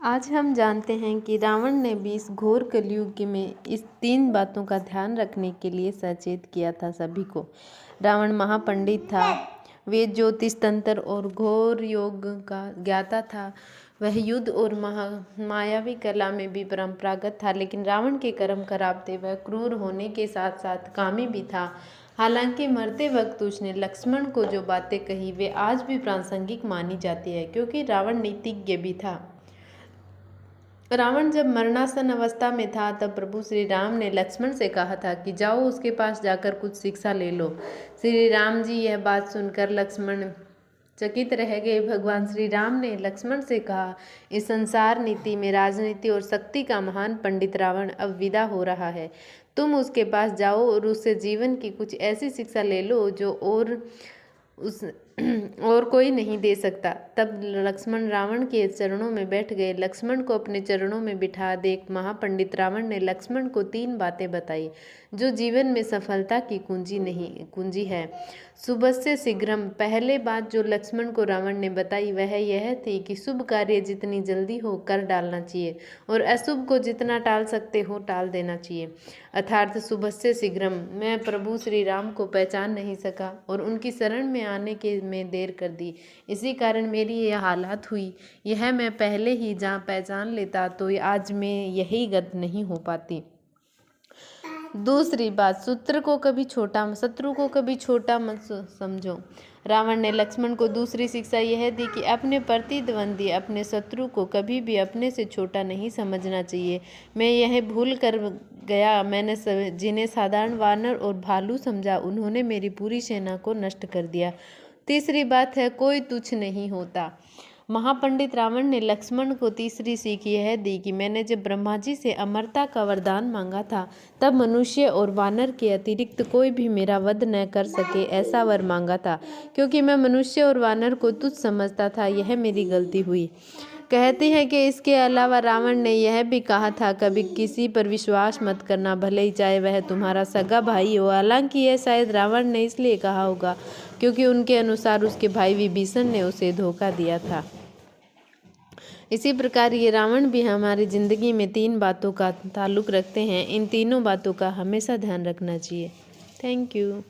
आज हम जानते हैं कि रावण ने भी इस घोर कलयुग में इस 3 बातों का ध्यान रखने के लिए सचेत किया था सभी को। रावण महापंडित था, वेद ज्योतिष तंत्र और घोर योग का ज्ञाता था। वह युद्ध और मायावी कला में भी परंपरागत था, लेकिन रावण के कर्म खराब थे। वह क्रूर होने के साथ साथ कामी भी था। हालांकि मरते वक्त उसने लक्ष्मण को जो बातें कही वे आज भी प्रासंगिक मानी जाती है, क्योंकि रावण नीतिज्ञ भी था। रावण जब मरणासन अवस्था में था तब प्रभु श्री राम ने लक्ष्मण से कहा था कि जाओ उसके पास जाकर कुछ शिक्षा ले लो। श्री राम जी यह बात सुनकर लक्ष्मण चकित रह गए। भगवान श्री राम ने लक्ष्मण से कहा, इस संसार नीति में राजनीति और शक्ति का महान पंडित रावण अब विदा हो रहा है। तुम उसके पास जाओ और उससे जीवन की कुछ ऐसी शिक्षा ले लो जो और कोई नहीं दे सकता। तब लक्ष्मण रावण के चरणों में बैठ गए। लक्ष्मण को अपने चरणों में बिठा देख महापंडित रावण ने लक्ष्मण को 3 बातें बताई जो जीवन में सफलता की कुंजी है। शुभस्य शीघ्रम। पहले बात जो लक्ष्मण को रावण ने बताई वह यह थी कि शुभ कार्य जितनी जल्दी हो कर डालना चाहिए और अशुभ को जितना टाल सकते हो टाल देना चाहिए। अर्थात शुभस्य शीघ्रम। मैं प्रभु श्री राम को पहचान नहीं सका और उनकी शरण में आने के में देर कर दी, इसी कारण मेरी यह हालत हुई। यह मैं पहले ही जहाँ पहचान लेता तो आज मैं यही गत नहीं हो पाती। दूसरी बात, शत्रु को कभी छोटा मत समझो। रावण ने लक्ष्मण को दूसरी शिक्षा यह दी कि अपने प्रतिद्वंदी अपने शत्रु को कभी भी अपने से छोटा नहीं समझना चाहिए। मैं यह भूल कर गया। मैंने जिन्हें साधारण वानर और भालू समझा उन्होंने मेरी पूरी सेना को नष्ट कर दिया। तीसरी बात है, कोई तुच्छ नहीं होता। महापंडित रावण ने लक्ष्मण को तीसरी सीख यह दी कि मैंने जब ब्रह्मा जी से अमरता का वरदान मांगा था तब मनुष्य और वानर के अतिरिक्त कोई भी मेरा वध न कर सके ऐसा वर मांगा था, क्योंकि मैं मनुष्य और वानर को तुच्छ समझता था। यह मेरी गलती हुई। कहती हैं कि इसके अलावा रावण ने यह भी कहा था, कभी किसी पर विश्वास मत करना, भले ही चाहे वह तुम्हारा सगा भाई हो। हालांकि यह शायद रावण ने इसलिए कहा होगा क्योंकि उनके अनुसार उसके भाई विभीषण ने उसे धोखा दिया था। इसी प्रकार ये रावण भी हमारी जिंदगी में 3 बातों का ताल्लुक रखते हैं। इन तीनों बातों का हमेशा ध्यान रखना चाहिए। Thank you.